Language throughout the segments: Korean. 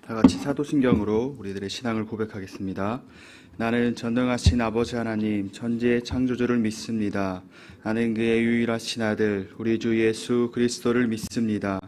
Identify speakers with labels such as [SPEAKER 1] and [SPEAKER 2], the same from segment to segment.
[SPEAKER 1] 다 같이 사도신경으로 우리들의 신앙을 고백하겠습니다. 나는 전능하신 아버지 하나님 천지의 창조주를 믿습니다. 나는 그의 유일하신 아들 우리 주 예수 그리스도를 믿습니다.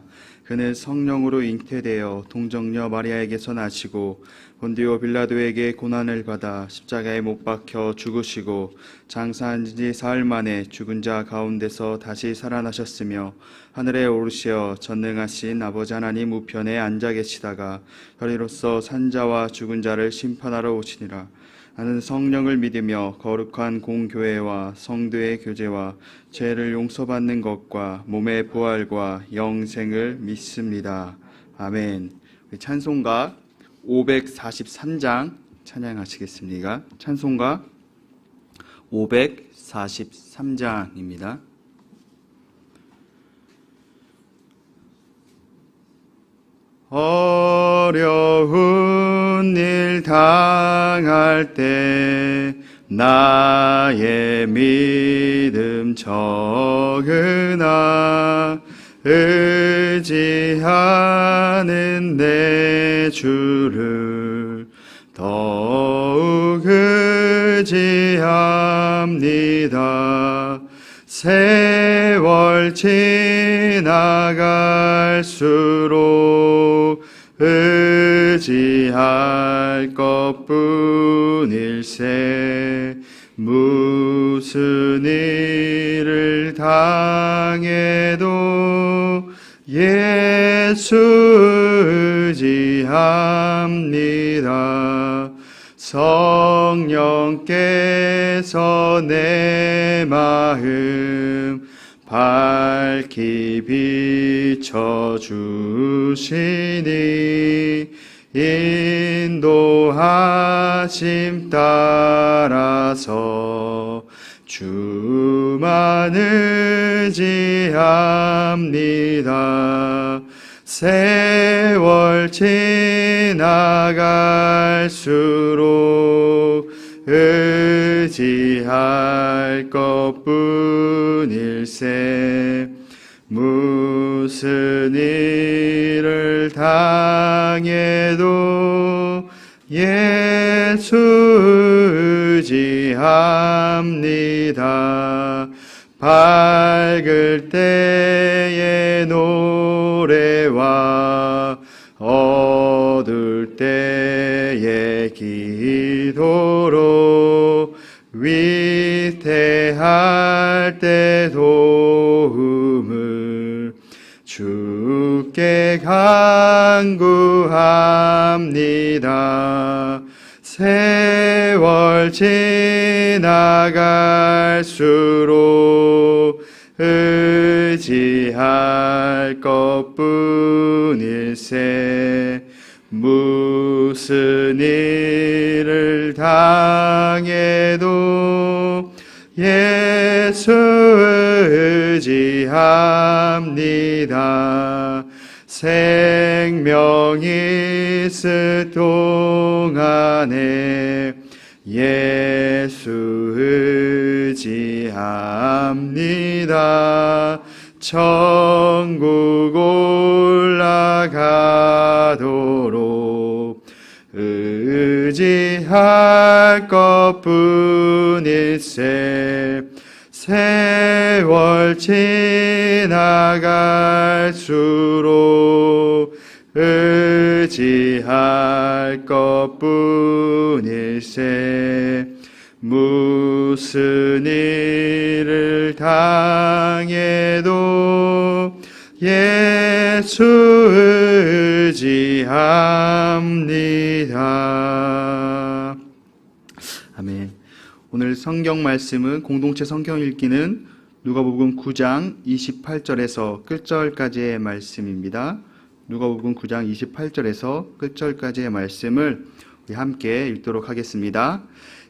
[SPEAKER 1] 그는 성령으로 잉태되어 동정녀 마리아에게서 나시고 본디오 빌라도에게 고난을 받아 십자가에 못 박혀 죽으시고 장사한 지 사흘 만에 죽은 자 가운데서 다시 살아나셨으며 하늘에 오르시어 전능하신 아버지 하나님 우편에 앉아 계시다가 별이로서 산자와 죽은 자를 심판하러 오시니라. 나는 성령을 믿으며 거룩한 공교회와 성도의 교제와 죄를 용서받는 것과 몸의 부활과 영생을 믿습니다. 아멘. 우리 찬송가 543장 찬양하시겠습니까? 찬송가 543장입니다. 어려운 일 당할 때 나의 믿음 적으나 의지하는 내 주를 더욱 의지합니다. 세월 지나갈수록 의지할 것뿐일세. 무슨 일을 당해도 예수 의지합니다. 성령께서 내 마음 밝히 비춰주시니 인도하심 따라서 주만 의지합니다. 세월 지나갈수록 의지할 것뿐일세. 무슨 일을 당해도 예수 의지합니다. 밝을 때의 노래와 어두울 때의 기도로 위태할 때 도움을 주께 간구합니다. 세월 지나갈수록 의지할 것뿐일세. 무슨 일을 당해도 예수 의지합니다. 생명이 있을 동안에 예수 의지합니다. 천국 올라가도록 의지할 것뿐일세. 세월 지나갈수록 의지할 것뿐일세. 무슨 일을 당해도 예수 의지합니다. 아멘. 오늘 성경 말씀은 공동체 성경 읽기는 누가복음 9장 28절에서 끝절까지의 말씀입니다. 누가복음 9장 28절에서 끝절까지의 말씀을 우리 함께 읽도록 하겠습니다.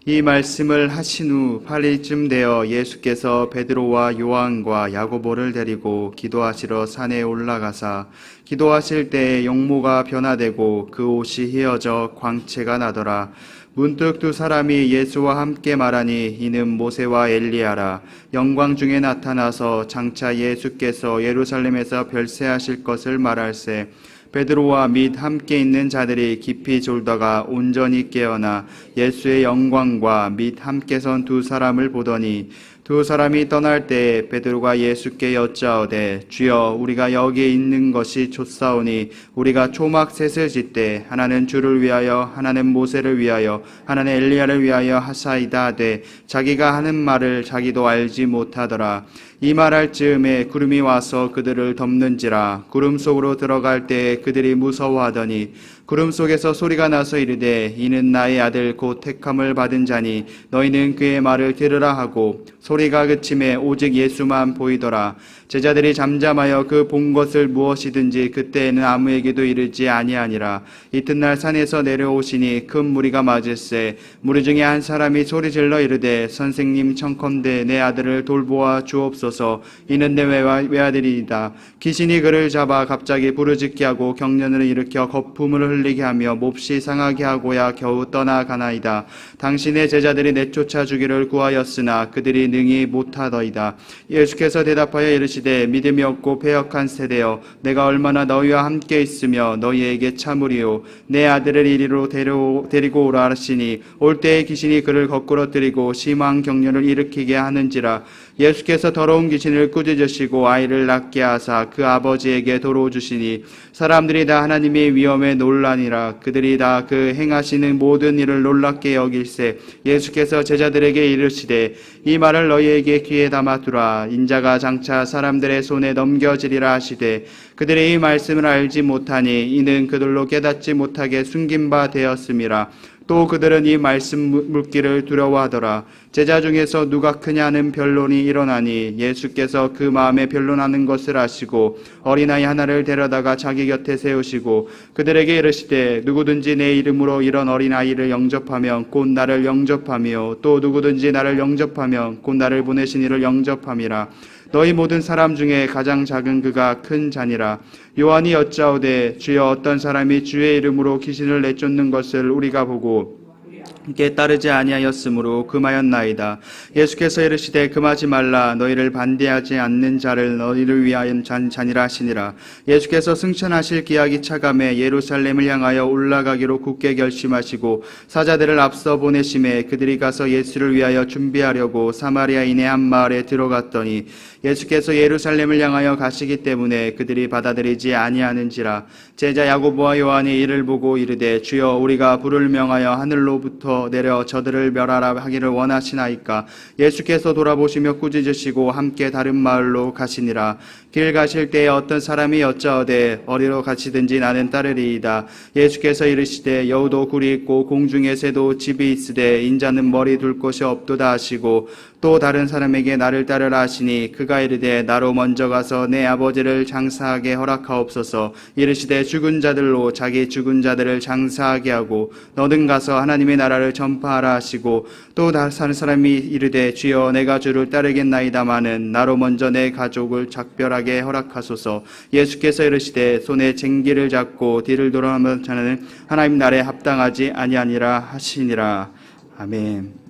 [SPEAKER 1] 이 말씀을 하신 후 8일쯤 되어 예수께서 베드로와 요한과 야고보를 데리고 기도하시러 산에 올라가사 기도하실 때에 용모가 변화되고 그 옷이 휘어져 광채가 나더라. 문득 두 사람이 예수와 함께 말하니 이는 모세와 엘리야라. 영광 중에 나타나서 장차 예수께서 예루살렘에서 별세하실 것을 말할세 베드로와 및 함께 있는 자들이 깊이 졸다가 온전히 깨어나 예수의 영광과 및 함께 선 두 사람을 보더니 두 사람이 떠날 때에 베드로가 예수께 여짜오되 주여 우리가 여기에 있는 것이 좋사오니 우리가 초막 셋을 짓되 하나는 주를 위하여 하나는 모세를 위하여 하나는 엘리야를 위하여 하사이다 하되 자기가 하는 말을 자기도 알지 못하더라. 이 말할 즈음에 구름이 와서 그들을 덮는지라. 구름 속으로 들어갈 때에 그들이 무서워하더니 구름 속에서 소리가 나서 이르되 이는 나의 아들 곧 택함을 받은 자니 너희는 그의 말을 들으라 하고 소리가 그침에 오직 예수만 보이더라. 제자들이 잠잠하여 그 본 것을 무엇이든지 그때에는 아무에게도 이르지 아니하니라. 이튿날 산에서 내려오시니 큰 무리가 맞을세 무리 중에 한 사람이 소리질러 이르되 선생님 청컨대 내 아들을 돌보아 주옵소서. 이는 내 외아들이다. 귀신이 그를 잡아 갑자기 부르짖게 하고 경련을 일으켜 거품을 흘리게 하며 몹시 상하게 하고야 겨우 떠나가나이다. 당신의 제자들이 내쫓아 주기를 구하였으나 그들이 능히 못하더이다. 예수께서 대답하여 이르시되 믿음이 없고 패역한 세대여 내가 얼마나 너희와 함께 있으며 너희에게 참으리요. 내 아들을 이리로 데리고 오라 하시니 올 때에 귀신이 그를 거꾸러뜨리고 심한 경련을 일으키게 하는지라. 예수께서 더러운 귀신을 꾸짖으시고 아이를 낫게 하사 그 아버지에게 도로 주시니 사람들이 다 하나님의 위엄에 놀라니라. 그들이 다 그 행하시는 모든 일을 놀랍게 여길세 예수께서 제자들에게 이르시되 이 말을 너희에게 귀에 담아두라. 인자가 장차 사람들의 손에 넘겨지리라 하시되 그들이 이 말씀을 알지 못하니 이는 그들로 깨닫지 못하게 숨긴 바 되었음이라. 또 그들은 이 말씀 묻기를 두려워하더라. 제자 중에서 누가 크냐는 변론이 일어나니 예수께서 그 마음에 변론하는 것을 아시고 어린아이 하나를 데려다가 자기 곁에 세우시고 그들에게 이르시되 누구든지 내 이름으로 이런 어린아이를 영접하면 곧 나를 영접하며 또 누구든지 나를 영접하면 곧 나를 보내신 이를 영접함이라. 너희 모든 사람 중에 가장 작은 그가 큰 자니라. 요한이 여짜오되 주여 어떤 사람이 주의 이름으로 귀신을 내쫓는 것을 우리가 보고 이게 따르지 아니하였으므로 금하였나이다. 예수께서 이르시되 금하지 말라. 너희를 반대하지 않는 자를 너희를 위하여 자니라 하시니라. 예수께서 승천하실 기약이 차감해 예루살렘을 향하여 올라가기로 굳게 결심하시고 사자들을 앞서 보내심에 그들이 가서 예수를 위하여 준비하려고 사마리아인의 한 마을에 들어갔더니 예수께서 예루살렘을 향하여 가시기 때문에 그들이 받아들이지 아니하는지라. 제자 야고보와 요한이 이를 보고 이르되 주여 우리가 불을 명하여 하늘로부터 내려 저들을 멸하라 하기를 원하시나이까. 예수께서 돌아보시며 꾸짖으시고 함께 다른 마을로 가시니라. 길 가실 때에 어떤 사람이 여짜오되 어디로 가시든지 나는 따르리이다. 예수께서 이르시되 여우도 굴이 있고 공중의 새도 집이 있으되 인자는 머리 둘 곳이 없도다 하시고 또 다른 사람에게 나를 따르라 하시니 그가 이르되 나로 먼저 가서 내 아버지를 장사하게 허락하옵소서. 이르시되 죽은 자들로 자기 죽은 자들을 장사하게 하고 너는 가서 하나님의 나라를 전파하라 하시고 또 다른 사람이 이르되 주여 내가 주를 따르겠나이다마는 나로 먼저 내 가족을 작별하게 허락하소서. 예수께서 이르시되 손에 쟁기를 잡고 뒤를 돌아보는 자는 하나님 나라에 합당하지 아니하니라 하시니라. 아멘.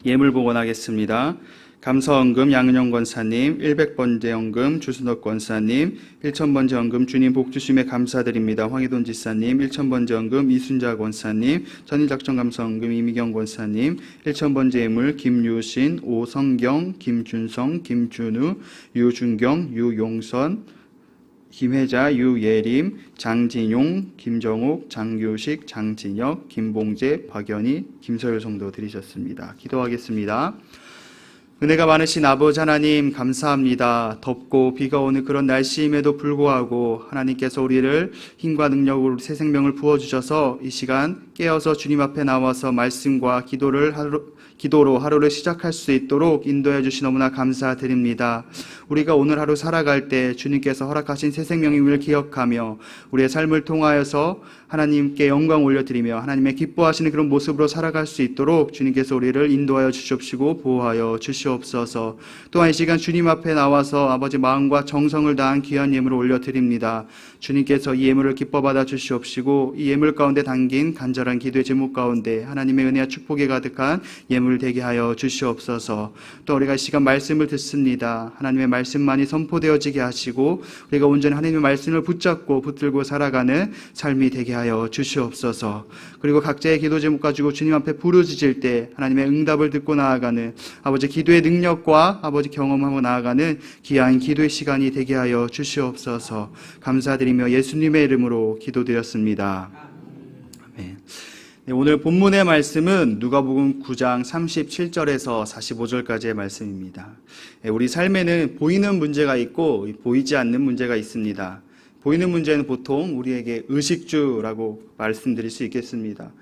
[SPEAKER 1] 예물 복원하겠습니다. 감사헌금 양은영 권사님, 100번째 헌금 주순덕 권사님, 1000번째 헌금 주님 복주심에 감사드립니다. 황희돈 지사님, 1000번째 헌금 이순자 권사님, 전일작전 감사헌금 이미경 권사님, 1000번째 예물 김유신, 오성경, 김준성, 김준우, 유준경, 유용선, 김혜자, 유예림, 장진용, 김정옥, 장규식, 장진혁, 김봉재, 박연희, 김서율 성도 드리셨습니다. 기도하겠습니다. 은혜가 많으신 아버지 하나님 감사합니다. 덥고 비가 오는 그런 날씨임에도 불구하고 하나님께서 우리를 힘과 능력으로 새 생명을 부어주셔서 이 시간 깨어서 주님 앞에 나와서 말씀과 기도로 하루를 시작할 수 있도록 인도해 주시 너무나 감사드립니다. 우리가 오늘 하루 살아갈 때 주님께서 허락하신 새 생명임을 기억하며 우리의 삶을 통하여서 하나님께 영광 올려드리며 하나님의 기뻐하시는 그런 모습으로 살아갈 수 있도록 주님께서 우리를 인도하여 주시옵시고 보호하여 주시옵소서. 또한 이 시간 주님 앞에 나와서 아버지 마음과 정성을 다한 귀한 예물을 올려드립니다. 주님께서 이 예물을 기뻐 받아 주시옵시고 이 예물 가운데 담긴 간절한 기도의 제목 가운데 하나님의 은혜와 축복이 가득한 예물 재물 되게 하여 주시옵소서. 또 우리가 이 시간 말씀을 듣습니다. 하나님의 말씀만이 선포되어지게 하시고 우리가 온전히 하나님의 말씀을 붙잡고 붙들고 살아가는 삶이 되게 하여 주시옵소서. 그리고 각자의 기도 제목 가지고 주님 앞에 부르짖을 때 하나님의 응답을 듣고 나아가는 아버지 기도의 능력과 아버지 경험하고 나아가는 귀한 기도의 시간이 되게 하여 주시옵소서. 감사드리며 예수님의 이름으로 기도드렸습니다. 아멘. 네, 오늘 본문의 말씀은 누가복음 9장 37절에서 45절까지의 말씀입니다. 우리 삶에는 보이는 문제가 있고 보이지 않는 문제가 있습니다. 보이는 문제는 보통 우리에게 의식주라고 말씀드릴 수 있겠습니다.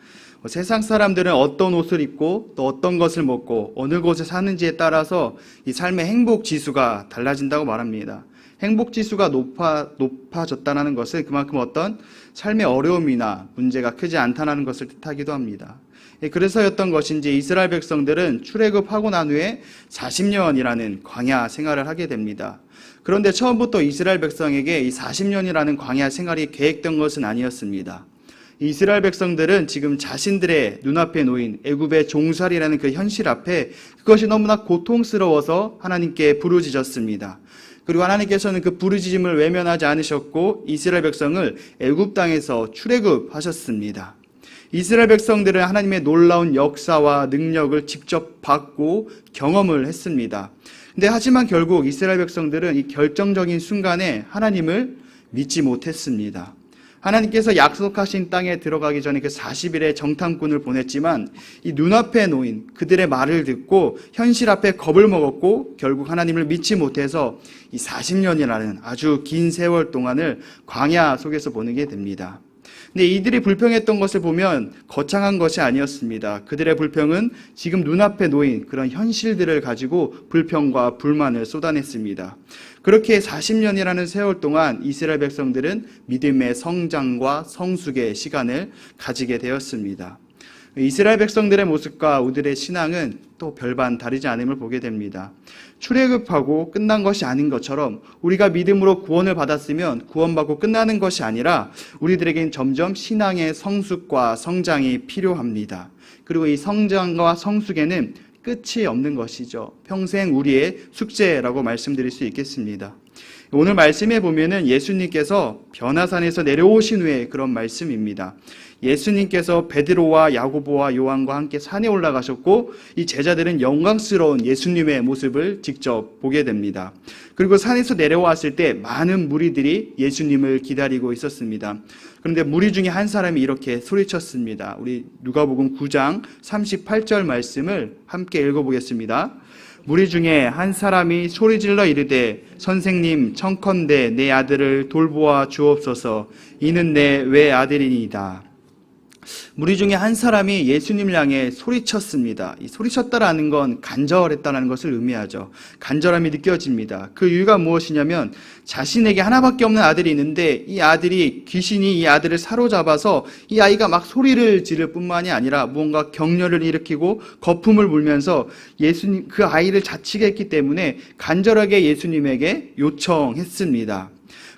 [SPEAKER 1] 세상 사람들은 어떤 옷을 입고 또 어떤 것을 먹고 어느 곳에 사는지에 따라서 이 삶의 행복 지수가 달라진다고 말합니다. 행복 지수가 높아졌다는 것은 그만큼 어떤 삶의 어려움이나 문제가 크지 않다는 것을 뜻하기도 합니다. 그래서였던 것인지 이스라엘 백성들은 출애굽하고 난 후에 40년이라는 광야 생활을 하게 됩니다. 그런데 처음부터 이스라엘 백성에게 이 40년이라는 광야 생활이 계획된 것은 아니었습니다. 이스라엘 백성들은 지금 자신들의 눈앞에 놓인 애굽의 종살이라는 그 현실 앞에 그것이 너무나 고통스러워서 하나님께 부르짖었습니다. 그리고 하나님께서는 그 부르짖음을 외면하지 않으셨고 이스라엘 백성을 애굽 땅에서 출애굽하셨습니다. 이스라엘 백성들은 하나님의 놀라운 역사와 능력을 직접 받고 경험을 했습니다. 근데 하지만 결국 이스라엘 백성들은 이 결정적인 순간에 하나님을 믿지 못했습니다. 하나님께서 약속하신 땅에 들어가기 전에 그 40일의 정탐꾼을 보냈지만 이 눈앞에 놓인 그들의 말을 듣고 현실 앞에 겁을 먹었고 결국 하나님을 믿지 못해서 이 40년이라는 아주 긴 세월 동안을 광야 속에서 보내게 됩니다. 근데 이들이 불평했던 것을 보면 거창한 것이 아니었습니다. 그들의 불평은 지금 눈앞에 놓인 그런 현실들을 가지고 불평과 불만을 쏟아냈습니다. 그렇게 40년이라는 세월 동안 이스라엘 백성들은 믿음의 성장과 성숙의 시간을 가지게 되었습니다. 이스라엘 백성들의 모습과 우리들의 신앙은 또 별반 다르지 않음을 보게 됩니다. 출애굽하고 끝난 것이 아닌 것처럼 우리가 믿음으로 구원을 받았으면 구원받고 끝나는 것이 아니라 우리들에겐 점점 신앙의 성숙과 성장이 필요합니다. 그리고 이 성장과 성숙에는 끝이 없는 것이죠. 평생 우리의 숙제라고 말씀드릴 수 있겠습니다. 오늘 말씀에 보면은 예수님께서 변화산에서 내려오신 후에 그런 말씀입니다. 예수님께서 베드로와 야고보와 요한과 함께 산에 올라가셨고 이 제자들은 영광스러운 예수님의 모습을 직접 보게 됩니다. 그리고 산에서 내려왔을 때 많은 무리들이 예수님을 기다리고 있었습니다. 그런데 무리 중에 한 사람이 이렇게 소리쳤습니다. 우리 누가복음 9장 38절 말씀을 함께 읽어보겠습니다. 무리 중에 한 사람이 소리질러 이르되 선생님 청컨대 내 아들을 돌보아 주옵소서. 이는 내 외아들이니이다. 무리 중에 한 사람이 예수님을 향해 소리쳤습니다. 이 소리쳤다라는 건 간절했다는 것을 의미하죠. 간절함이 느껴집니다. 그 이유가 무엇이냐면 자신에게 하나밖에 없는 아들이 있는데 이 아들이 귀신이 이 아들을 사로잡아서 이 아이가 막 소리를 지를 뿐만이 아니라 무언가 격려를 일으키고 거품을 불면서 예수님 그 아이를 자치게 했기 때문에 간절하게 예수님에게 요청했습니다.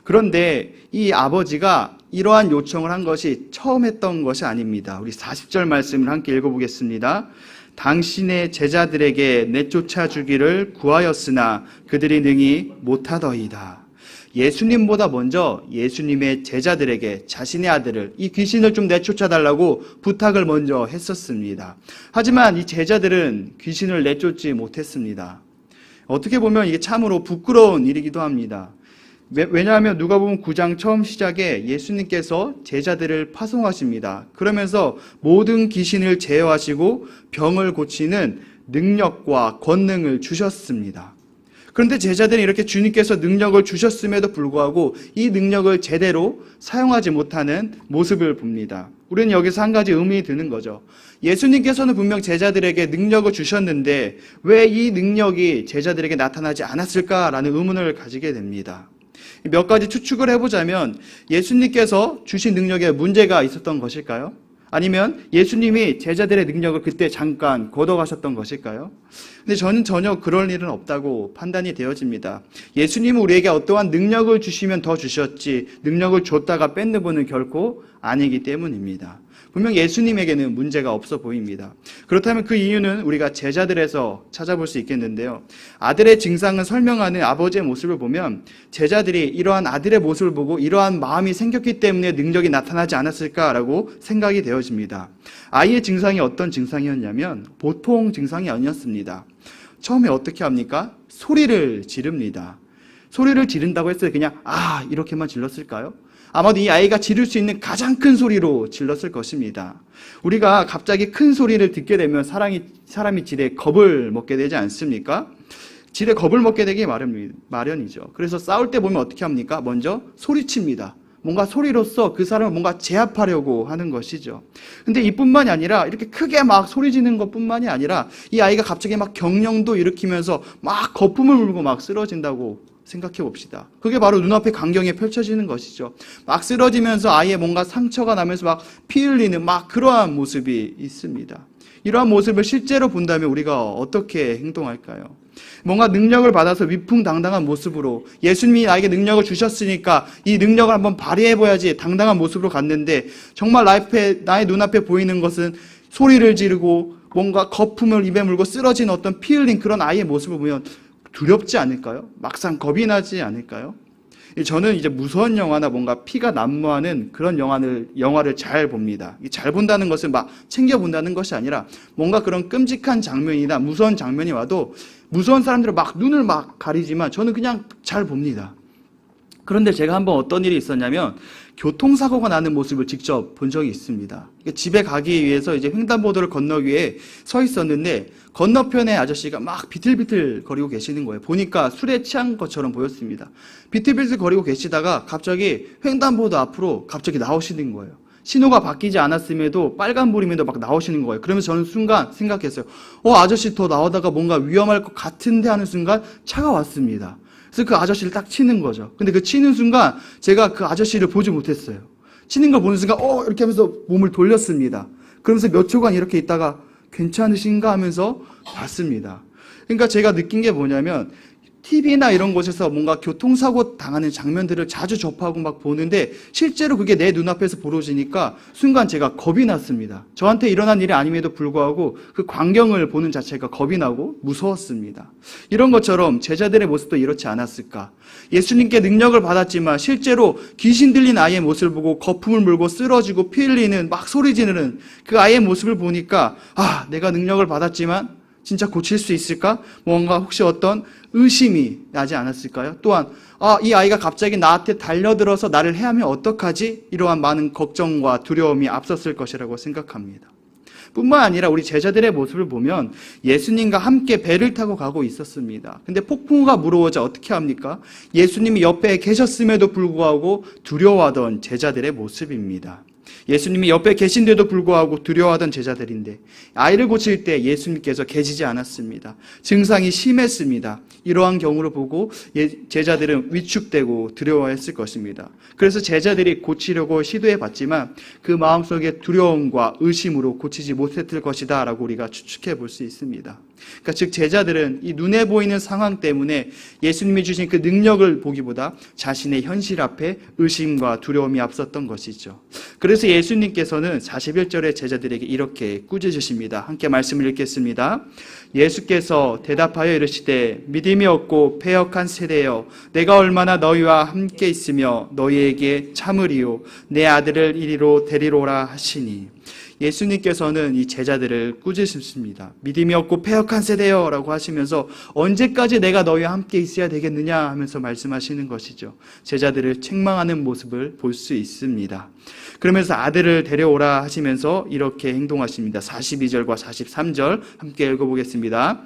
[SPEAKER 1] 그런데 이 아버지가 이러한 요청을 한 것이 처음 했던 것이 아닙니다. 우리 40절 말씀을 함께 읽어보겠습니다. 당신의 제자들에게 내쫓아 주기를 구하였으나 그들이 능히 못하더이다. 예수님보다 먼저 예수님의 제자들에게 자신의 아들을 이 귀신을 좀 내쫓아달라고 부탁을 먼저 했었습니다. 하지만 이 제자들은 귀신을 내쫓지 못했습니다. 어떻게 보면 이게 참으로 부끄러운 일이기도 합니다. 왜냐하면 누가복음 9장 처음 시작에 예수님께서 제자들을 파송하십니다. 그러면서 모든 귀신을 제어하시고 병을 고치는 능력과 권능을 주셨습니다. 그런데 제자들이 이렇게 주님께서 능력을 주셨음에도 불구하고 이 능력을 제대로 사용하지 못하는 모습을 봅니다. 우리는 여기서 한 가지 의문이 드는 거죠. 예수님께서는 분명 제자들에게 능력을 주셨는데 왜 이 능력이 제자들에게 나타나지 않았을까라는 의문을 가지게 됩니다. 몇 가지 추측을 해보자면 예수님께서 주신 능력에 문제가 있었던 것일까요? 아니면 예수님이 제자들의 능력을 그때 잠깐 걷어가셨던 것일까요? 근데 저는 전혀 그럴 일은 없다고 판단이 되어집니다. 예수님은 우리에게 어떠한 능력을 주시면 더 주셨지 능력을 줬다가 뺏는 분은 결코 아니기 때문입니다. 분명 예수님에게는 문제가 없어 보입니다. 그렇다면 그 이유는 우리가 제자들에서 찾아볼 수 있겠는데요. 아들의 증상을 설명하는 아버지의 모습을 보면 제자들이 이러한 아들의 모습을 보고 이러한 마음이 생겼기 때문에 능력이 나타나지 않았을까라고 생각이 되어집니다. 아이의 증상이 어떤 증상이었냐면 보통 증상이 아니었습니다. 처음에 어떻게 합니까? 소리를 지릅니다. 소리를 지른다고 했을 때 그냥 이렇게만 질렀을까요? 아마도 이 아이가 지를 수 있는 가장 큰 소리로 질렀을 것입니다. 우리가 갑자기 큰 소리를 듣게 되면 사람이 지레 겁을 먹게 되지 않습니까? 지레 겁을 먹게 되기 마련이죠. 그래서 싸울 때 보면 어떻게 합니까? 먼저 소리칩니다. 뭔가 소리로써 그 사람을 뭔가 제압하려고 하는 것이죠. 근데 이뿐만이 아니라 이렇게 크게 막 소리 지는 것뿐만이 아니라 이 아이가 갑자기 막 경련도 일으키면서 막 거품을 물고 막 쓰러진다고 생각해 봅시다. 그게 바로 눈앞에 광경에 펼쳐지는 것이죠. 막 쓰러지면서 아이의 뭔가 상처가 나면서 막 피 흘리는 막 그러한 모습이 있습니다. 이러한 모습을 실제로 본다면 우리가 어떻게 행동할까요? 뭔가 능력을 받아서 위풍당당한 모습으로 예수님이 나에게 능력을 주셨으니까 이 능력을 한번 발휘해봐야지 당당한 모습으로 갔는데 정말 나의 눈앞에 보이는 것은 소리를 지르고 뭔가 거품을 입에 물고 쓰러진 어떤 피 흘린 그런 아이의 모습을 보면 두렵지 않을까요? 막상 겁이 나지 않을까요? 저는 이제 무서운 영화나 뭔가 피가 난무하는 그런 영화를 잘 봅니다. 잘 본다는 것은 막 챙겨본다는 것이 아니라 뭔가 그런 끔찍한 장면이나 무서운 장면이 와도 무서운 사람들은 막 눈을 막 가리지만 저는 그냥 잘 봅니다. 그런데 제가 한번 어떤 일이 있었냐면 교통사고가 나는 모습을 직접 본 적이 있습니다. 집에 가기 위해서 이제 횡단보도를 건너기 위해 서 있었는데 건너편에 아저씨가 막 비틀비틀 거리고 계시는 거예요. 보니까 술에 취한 것처럼 보였습니다. 비틀비틀 거리고 계시다가 갑자기 횡단보도 앞으로 갑자기 나오시는 거예요. 신호가 바뀌지 않았음에도 빨간불임에도 막 나오시는 거예요. 그러면서 저는 순간 생각했어요. 아저씨 더 나오다가 뭔가 위험할 것 같은데 하는 순간 차가 왔습니다. 그래서 그 아저씨를 딱 치는 거죠. 근데 그 치는 순간 제가 그 아저씨를 보지 못했어요. 치는 걸 보는 순간 이렇게 하면서 몸을 돌렸습니다. 그러면서 몇 초간 이렇게 있다가 괜찮으신가 하면서 봤습니다. 그러니까 제가 느낀 게 뭐냐면 TV나 이런 곳에서 뭔가 교통사고 당하는 장면들을 자주 접하고 막 보는데 실제로 그게 내 눈앞에서 벌어지니까 순간 제가 겁이 났습니다. 저한테 일어난 일이 아님에도 불구하고 그 광경을 보는 자체가 겁이 나고 무서웠습니다. 이런 것처럼 제자들의 모습도 이렇지 않았을까? 예수님께 능력을 받았지만 실제로 귀신 들린 아이의 모습을 보고 거품을 물고 쓰러지고 피 흘리는 막 소리 지르는 그 아이의 모습을 보니까 내가 능력을 받았지만 진짜 고칠 수 있을까? 뭔가 혹시 어떤 의심이 나지 않았을까요? 또한 이 아이가 갑자기 나한테 달려들어서 나를 해하면 어떡하지? 이러한 많은 걱정과 두려움이 앞섰을 것이라고 생각합니다. 뿐만 아니라 우리 제자들의 모습을 보면 예수님과 함께 배를 타고 가고 있었습니다. 근데 폭풍우가 물어오자 어떻게 합니까? 예수님이 옆에 계셨음에도 불구하고 두려워하던 제자들의 모습입니다. 예수님이 옆에 계신데도 불구하고 두려워하던 제자들인데 아이를 고칠 때 예수님께서 계시지 않았습니다. 증상이 심했습니다. 이러한 경우를 보고 제자들은 위축되고 두려워했을 것입니다. 그래서 제자들이 고치려고 시도해봤지만 그 마음속에 두려움과 의심으로 고치지 못했을 것이다 라고 우리가 추측해 볼 수 있습니다. 그러니까 즉 제자들은 이 눈에 보이는 상황 때문에 예수님이 주신 그 능력을 보기보다 자신의 현실 앞에 의심과 두려움이 앞섰던 것이죠. 그래서 예수님께서는 41절에 제자들에게 이렇게 꾸짖으십니다. 함께 말씀을 읽겠습니다. 예수께서 대답하여 이르시되 믿음이 없고 패역한 세대여 내가 얼마나 너희와 함께 있으며 너희에게 참으리요 내 아들을 이리로 데리러 오라 하시니. 예수님께서는 이 제자들을 꾸짖으십니다. 믿음이 없고 패역한 세대여 라고 하시면서 언제까지 내가 너희와 함께 있어야 되겠느냐 하면서 말씀하시는 것이죠. 제자들을 책망하는 모습을 볼 수 있습니다. 그러면서 아들을 데려오라 하시면서 이렇게 행동하십니다. 42절과 43절 함께 읽어보겠습니다.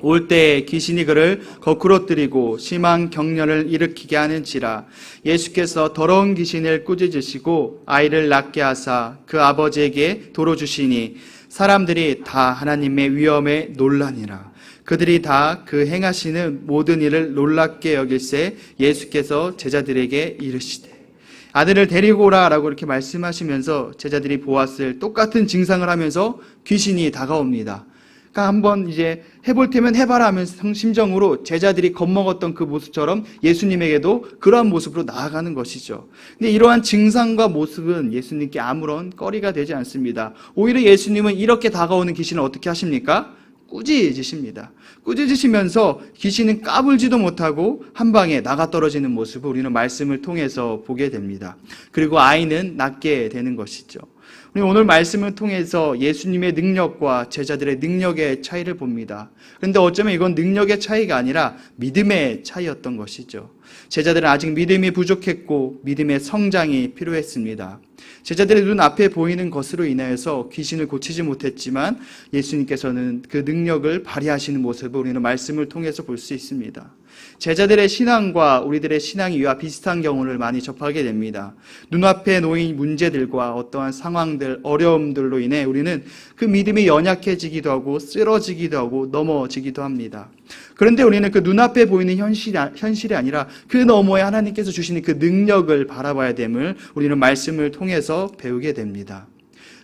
[SPEAKER 1] 올 때 귀신이 그를 거꾸로 뜨리고 심한 경련을 일으키게 하는지라. 예수께서 더러운 귀신을 꾸짖으시고 아이를 낫게 하사 그 아버지에게 도로 주시니 사람들이 다 하나님의 위엄에 놀라니라. 그들이 다 그 행하시는 모든 일을 놀랍게 여길새 예수께서 제자들에게 이르시되 아들을 데리고 오라 라고 이렇게 말씀하시면서 제자들이 보았을 똑같은 증상을 하면서 귀신이 다가옵니다. 그러니까 한번 이제 해볼 테면 해봐라 하면서 심정으로 제자들이 겁먹었던 그 모습처럼 예수님에게도 그러한 모습으로 나아가는 것이죠. 근데 이러한 증상과 모습은 예수님께 아무런 거리가 되지 않습니다. 오히려 예수님은 이렇게 다가오는 귀신을 어떻게 하십니까? 꾸짖으십니다. 꾸짖으시면서 귀신은 까불지도 못하고 한 방에 나가 떨어지는 모습을 우리는 말씀을 통해서 보게 됩니다. 그리고 아이는 낫게 되는 것이죠. 우리 오늘 말씀을 통해서 예수님의 능력과 제자들의 능력의 차이를 봅니다. 그런데 어쩌면 이건 능력의 차이가 아니라 믿음의 차이였던 것이죠. 제자들은 아직 믿음이 부족했고 믿음의 성장이 필요했습니다. 제자들의 눈앞에 보이는 것으로 인하여서 귀신을 고치지 못했지만 예수님께서는 그 능력을 발휘하시는 모습을 우리는 말씀을 통해서 볼 수 있습니다. 제자들의 신앙과 우리들의 신앙이 이와 비슷한 경우를 많이 접하게 됩니다. 눈앞에 놓인 문제들과 어떠한 상황들, 어려움들로 인해 우리는 그 믿음이 연약해지기도 하고 쓰러지기도 하고 넘어지기도 합니다. 그런데 우리는 그 눈앞에 보이는 현실이 아니라 그 너머에 하나님께서 주시는 그 능력을 바라봐야 됨을 우리는 말씀을 통해서 배우게 됩니다.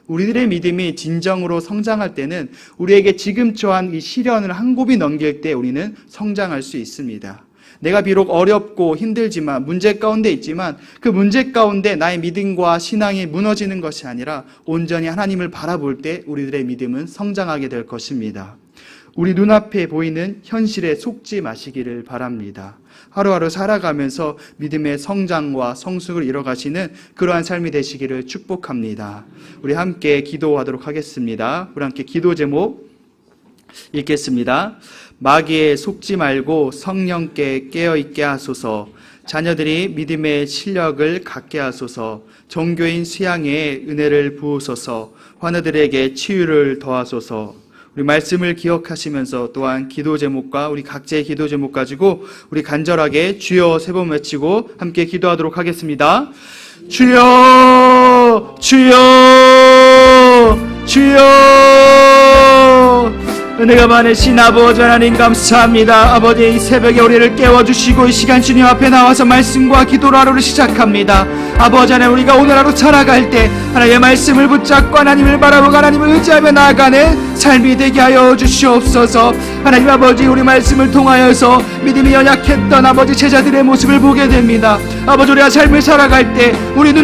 [SPEAKER 1] 우리들의 믿음이 진정으로 성장할 때는 우리에게 지금 처한 이 시련을 한 곱이 넘길 때 우리는 성장할 수 있습니다. 내가 비록 어렵고 힘들지만 문제 가운데 있지만 그 문제 가운데 나의 믿음과 신앙이 무너지는 것이 아니라 온전히 하나님을 바라볼 때 우리들의 믿음은 성장하게 될 것입니다. 우리 눈앞에 보이는 현실에 속지 마시기를 바랍니다. 하루하루 살아가면서 믿음의 성장과 성숙을 이뤄가시는 그러한 삶이 되시기를 축복합니다. 우리 함께 기도하도록 하겠습니다. 우리 함께 기도 제목 읽겠습니다. 마귀에 속지 말고 성령께 깨어있게 하소서. 자녀들이 믿음의 실력을 갖게 하소서. 종교인 수양에 은혜를 부으소서. 환우들에게 치유를 더하소서. 우리 말씀을 기억하시면서 또한 기도 제목과 우리 각자의 기도 제목 가지고 우리 간절하게 주여 세 번 외치고 함께 기도하도록 하겠습니다. 주여, 주여, 주여. 은혜가 많으신 아버지 하나님 감사합니다. 아버지 이 새벽에 우리를 깨워주시고 이 시간 주님 앞에 나와서 말씀과 기도로 하루를 시작합니다. 아버지 하나님 우리가 오늘 하루 살아갈 때 하나님의 말씀을 붙잡고 하나님을 바라보고 하나님을 의지하며 나아가는 삶이 되게 하여 주시옵소서. 하나님 아버지 우리 말씀을 통하여서 믿음이 연약했던 아버지 제자들의 모습을 보게 됩니다. 아버지 우리가 삶을 살아갈 때 우리 눈